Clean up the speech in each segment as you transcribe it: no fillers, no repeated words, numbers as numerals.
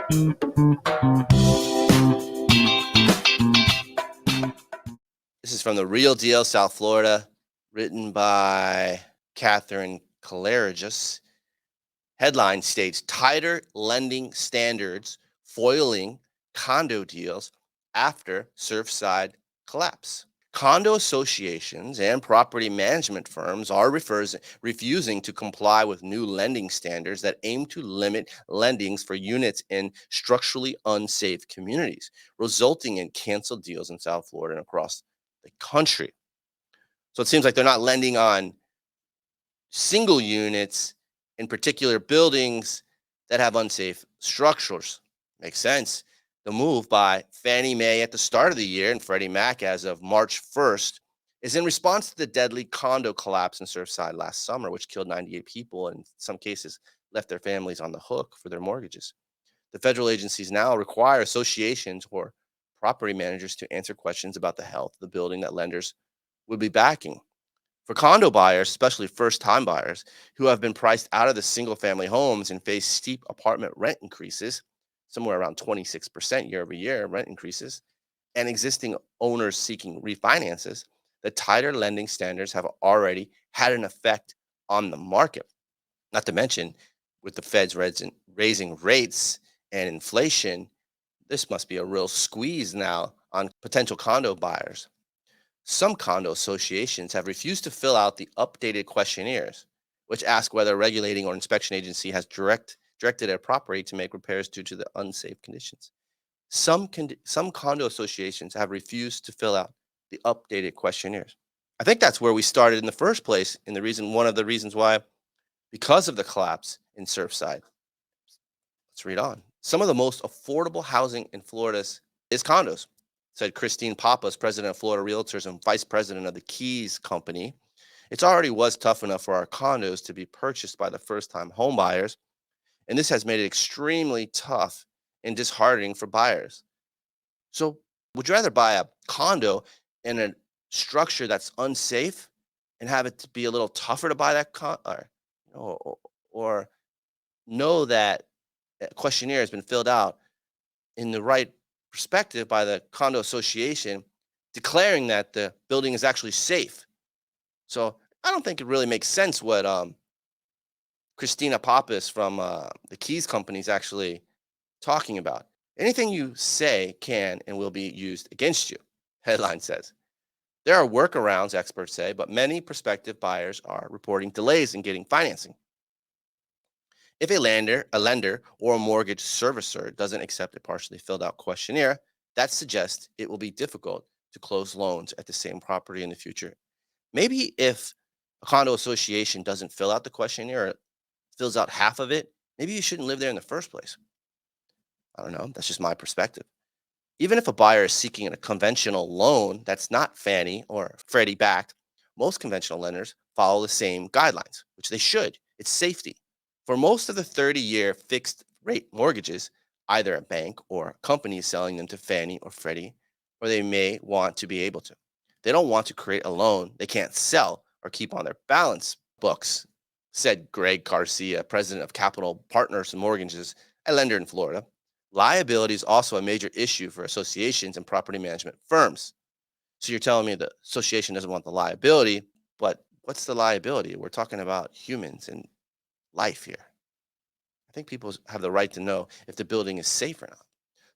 This is from the Real Deal, South Florida, written by Catherine Kalergis. Headline states tighter lending standards foiling condo deals after Surfside collapse. Condo associations and property management firms are refusing to comply with new lending standards that aim to limit lendings for units in structurally unsafe communities, resulting in canceled deals in South Florida and across the country. So it seems like they're not lending on single units in particular buildings that have unsafe structures. Makes sense. The move by Fannie Mae at the start of the year and Freddie Mac as of March 1st is in response to the deadly condo collapse in Surfside last summer, which killed 98 people and in some cases left their families on the hook for their mortgages. The federal agencies now require associations or property managers to answer questions about the health of the building that lenders would be backing. For condo buyers, especially first time buyers who have been priced out of the single family homes and face steep apartment rent increases, somewhere around 26% year over year rent increases, and existing owners seeking refinances, the tighter lending standards have already had an effect on the market. Not to mention, with the Feds raising rates and inflation, this must be a real squeeze now on potential condo buyers. Some condo associations have refused to fill out the updated questionnaires, which ask whether a regulating or inspection agency has directed a property to make repairs due to the unsafe conditions. Some condo associations have refused to fill out the updated questionnaires. I think that's where we started in the first place, and one of the reasons why, because of the collapse in Surfside. Let's read on. Some of the most affordable housing in Florida is condos, said Christine Pappas, president of Florida Realtors and vice president of the Keys Company. It already was tough enough for our condos to be purchased by the first-time home buyers, and this has made it extremely tough and disheartening for buyers. So, would you rather buy a condo in a structure that's unsafe and have it to be a little tougher to buy that or know that a questionnaire has been filled out in the right perspective by the condo association declaring that the building is actually safe? So I don't think it really makes sense what Christina Pappas from the Keys Company is actually talking about. Anything you say can and will be used against you, headline says. There are workarounds, experts say, but many prospective buyers are reporting delays in getting financing. If a lender or a mortgage servicer doesn't accept a partially filled out questionnaire, that suggests it will be difficult to close loans at the same property in the future. Maybe if a condo association doesn't fill out the questionnaire or fills out half of it, maybe you shouldn't live there in the first place. I don't know. That's just my perspective. Even if a buyer is seeking a conventional loan that's not Fannie or Freddie backed, most conventional lenders follow the same guidelines, which they should. It's safety. For most of the 30-year fixed rate mortgages, either a bank or a company is selling them to Fannie or Freddie, or they may want to be able to. They don't want to create a loan they can't sell or keep on their balance books, said Greg Garcia, president of Capital Partners and Mortgages, a lender in Florida. Liability is also a major issue for associations and property management firms. So you're telling me the association doesn't want the liability, but what's the liability? We're talking about humans and life here. I think people have the right to know if the building is safe or not.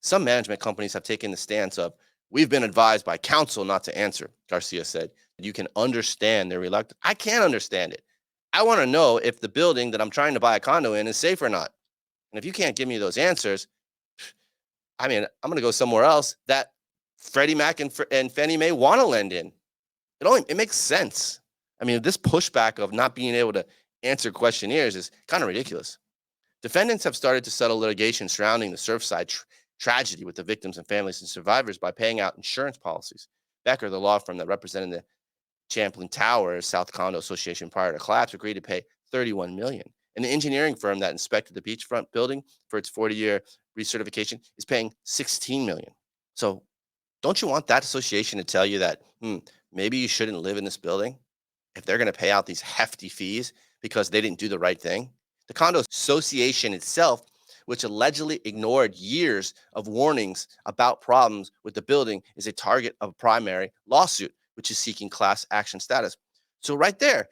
Some management companies have taken the stance of, we've been advised by counsel not to answer, Garcia said. You can understand their reluctance. I can't understand it. I want to know if the building that I'm trying to buy a condo in is safe or not. And if you can't give me those answers, I mean, I'm going to go somewhere else that Freddie Mac and Fannie Mae want to lend in. It makes sense. I mean, this pushback of not being able to answer questionnaires is kind of ridiculous. Defendants have started to settle litigation surrounding the Surfside tragedy with the victims and families and survivors by paying out insurance policies. Becker, the law firm that represented the Champlain Towers South Condo Association prior to collapse, agreed to pay $31 million. And the engineering firm that inspected the beachfront building for its 40-year recertification is paying $16 million. So don't you want that association to tell you that maybe you shouldn't live in this building if they're going to pay out these hefty fees because they didn't do the right thing? The condo association itself which allegedly ignored years of warnings about problems with the building, is a target of a primary lawsuit, which is seeking class action status. So, right there,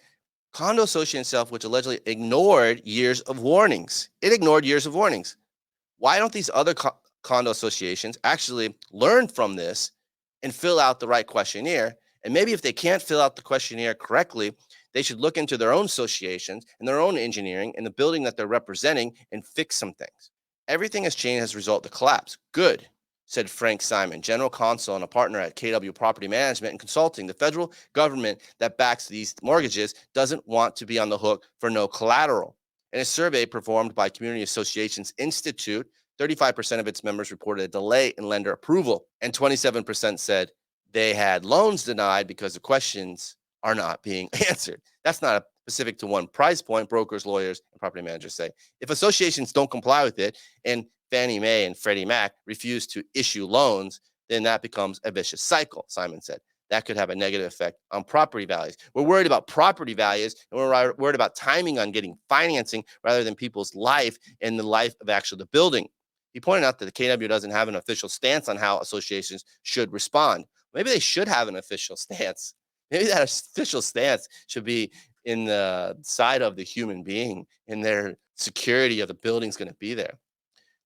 Condo Association itself, which allegedly ignored years of warnings. It ignored years of warnings. Why don't these other condo associations actually learn from this and fill out the right questionnaire? And maybe if they can't fill out the questionnaire correctly, they should look into their own associations and their own engineering and the building that they're representing and fix some things. Everything has changed as a result of the collapse. Good, said Frank Simon, general counsel and a partner at KW Property Management and Consulting. The federal government that backs these mortgages doesn't want to be on the hook for no collateral. In a survey performed by Community Associations Institute, 35% of its members reported a delay in lender approval, and 27% said they had loans denied because the questions are not being answered. That's not specific to one price point. Brokers, lawyers, and property managers say if associations don't comply with it and Fannie Mae and Freddie Mac refuse to issue loans, then that becomes a vicious cycle, Simon said. That could have a negative effect on property values. We're worried about property values, and we're worried about timing on getting financing rather than people's life and the life of actually the building. He pointed out that the KW doesn't have an official stance on how associations should respond. Maybe they should have an official stance. Maybe that official stance should be in the side of the human being and their security of the building's going to be there.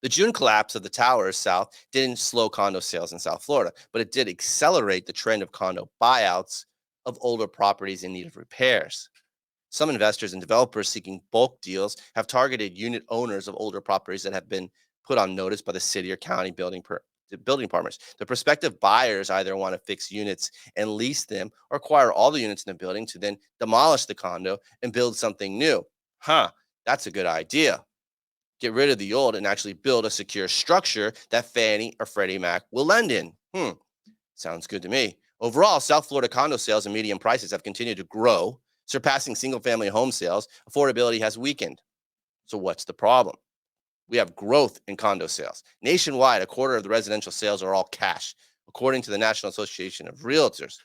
The June collapse of the towers south didn't slow condo sales in South Florida, but it did accelerate the trend of condo buyouts of older properties in need of repairs. Some investors and developers seeking bulk deals have targeted unit owners of older properties that have been put on notice by the city or county building departments. The prospective buyers either want to fix units and lease them or acquire all the units in the building to then demolish the condo and build something new. That's a good idea. Get rid of the old and actually build a secure structure that Fannie or Freddie Mac will lend in. Sounds good to me. Overall, South Florida condo sales and median prices have continued to grow, surpassing single-family home sales. Affordability has weakened. So what's the problem? We have growth in condo sales. Nationwide, a quarter of the residential sales are all cash, according to the National Association of Realtors.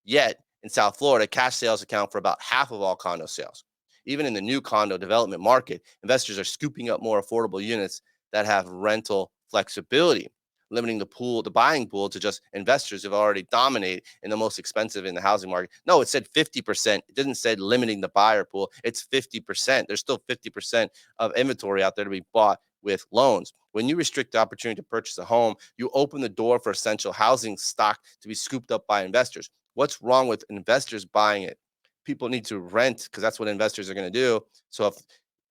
Yet, in South Florida, cash sales account for about half of all condo sales. Even in the new condo development market, investors are scooping up more affordable units that have rental flexibility, limiting the buying pool to just investors who've already dominated in the most expensive in the housing market. No, it said 50%. It didn't say limiting the buyer pool. It's 50%. There's still 50% of inventory out there to be bought with loans. When you restrict the opportunity to purchase a home, you open the door for essential housing stock to be scooped up by investors. What's wrong with investors buying it? People need to rent because that's what investors are going to do. So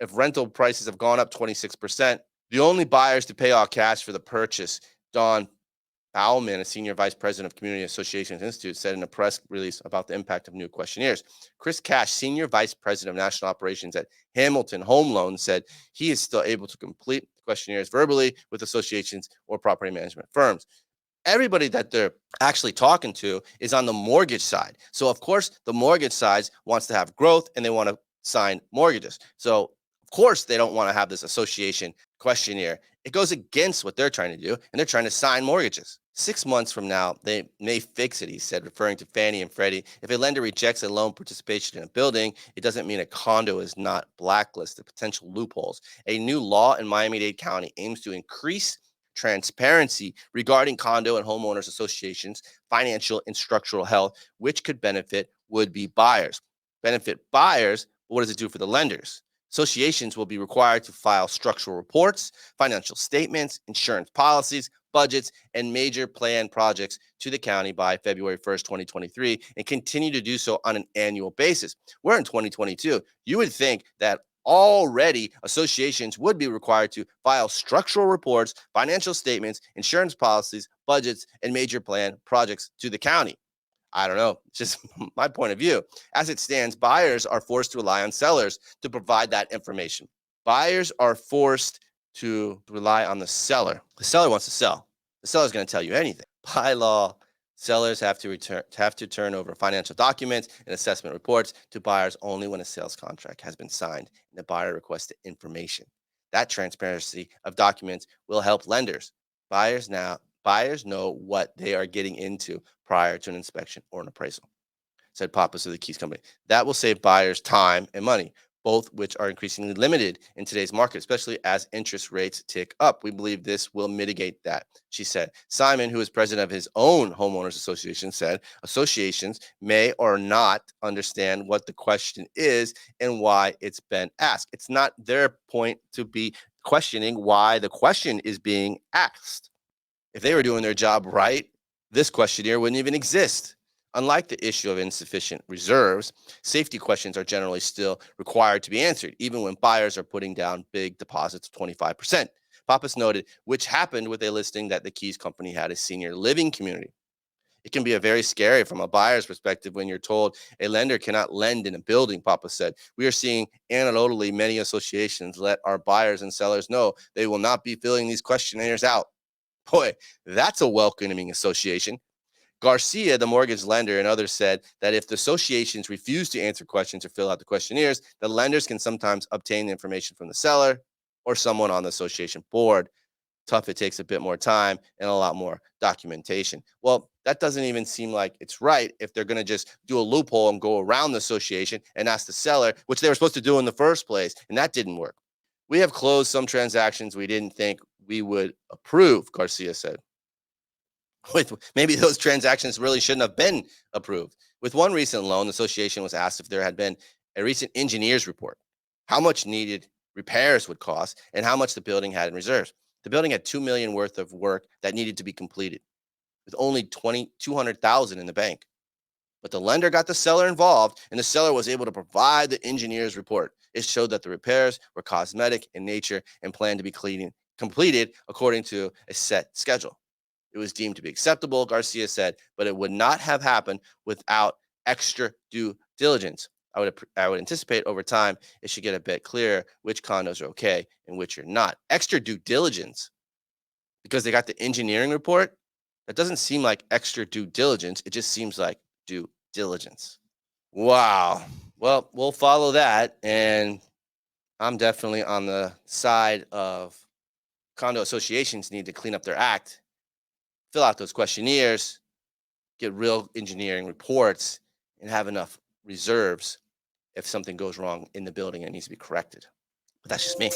if rental prices have gone up 26%, the only buyers to pay all cash for the purchase, Don Bauman, a senior vice president of Community Associations Institute, said in a press release about the impact of new questionnaires. Chris Cash, senior vice president of national operations at Hamilton Home Loans, said he is still able to complete questionnaires verbally with associations or property management firms. Everybody that they're actually talking to is on the mortgage side. So, of course, the mortgage side wants to have growth and they want to sign mortgages. So, of course, they don't want to have this association questionnaire. It goes against what they're trying to do, and they're trying to sign mortgages. 6 months from now, they may fix it, he said, referring to Fannie and Freddie. If a lender rejects a loan participation in a building, it doesn't mean a condo is not blacklisted. Potential loopholes. A new law in Miami-Dade County aims to increase transparency regarding condo and homeowners associations, financial and structural health, which could benefit would-be buyers. Benefit buyers, but what does it do for the lenders? Associations will be required to file structural reports, financial statements, insurance policies, budgets, and major planned projects to the county by February 1st, 2023, and continue to do so on an annual basis. We're in 2022. You would think that already associations would be required to file structural reports, financial statements, insurance policies, budgets, and major plan projects to the county. I don't know. It's just my point of view. As it stands, buyers are forced to rely on sellers to provide that information. Buyers are forced to rely on the seller. The seller wants to sell. The seller's going to tell you anything. By law, sellers have to turn over financial documents and assessment reports to buyers only when a sales contract has been signed and the buyer requested information. That transparency of documents will help lenders. Buyers know what they are getting into prior to an inspection or an appraisal, said Pappas of the Keys Company. That will save buyers time and money. both which are increasingly limited in today's market, especially as interest rates tick up. We believe this will mitigate that, she said. Simon, who is president of his own homeowners association, said associations may or not understand what the question is and why it's been asked. It's not their point to be questioning why the question is being asked. If they were doing their job right, this questionnaire wouldn't even exist. Unlike the issue of insufficient reserves, safety questions are generally still required to be answered, even when buyers are putting down big deposits of 25%. Pappas noted, which happened with a listing that the Keys company had a senior living community. It can be a very scary from a buyer's perspective when you're told a lender cannot lend in a building, Pappas said. We are seeing anecdotally many associations let our buyers and sellers know they will not be filling these questionnaires out. Boy, that's a welcoming association. Garcia, the mortgage lender, and others said that if the associations refuse to answer questions or fill out the questionnaires, the lenders can sometimes obtain the information from the seller or someone on the association board. Tough, it takes a bit more time and a lot more documentation. Well, that doesn't even seem like it's right if they're going to just do a loophole and go around the association and ask the seller, which they were supposed to do in the first place, and that didn't work. We have closed some transactions we didn't think we would approve, Garcia said. Maybe those transactions really shouldn't have been approved. With one recent loan, the association was asked if there had been a recent engineer's report, how much needed repairs would cost, and how much the building had in reserves. The building had $2 million worth of work that needed to be completed, with only $200,000 in the bank. But the lender got the seller involved, and the seller was able to provide the engineer's report. It showed that the repairs were cosmetic in nature and planned to be completed according to a set schedule. It was deemed to be acceptable, Garcia said, but it would not have happened without extra due diligence. I would anticipate over time it should get a bit clearer which condos are okay and which are not. Extra due diligence because they got the engineering report. That doesn't seem like extra due diligence. It just seems like due diligence. Wow. Well, we'll follow that. And I'm definitely on the side of condo associations need to clean up their act, fill out those questionnaires, get real engineering reports, and have enough reserves if something goes wrong in the building and it needs to be corrected. But that's just me.